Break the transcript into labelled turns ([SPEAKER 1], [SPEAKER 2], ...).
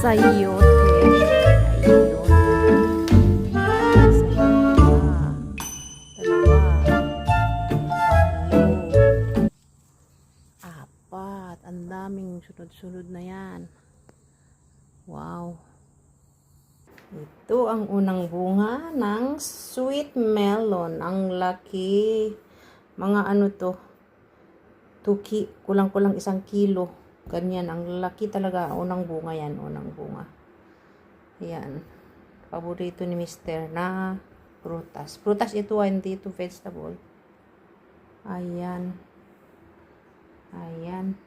[SPEAKER 1] sayote. Ayun. Dalawa. Tatlo. Apat. Ang daming sunod-sunod na yan. Wow. Ito ang unang bunga ng sweet melon. Ang laki. Mga ano to. Kulang-kulang 1 kilo. Ganyan. Ang laki talaga. Unang bunga yan. Unang bunga. Ayan. Paborito ni Mister na prutas. Prutas ito, hindi ito vegetable. Ayan. Ayan.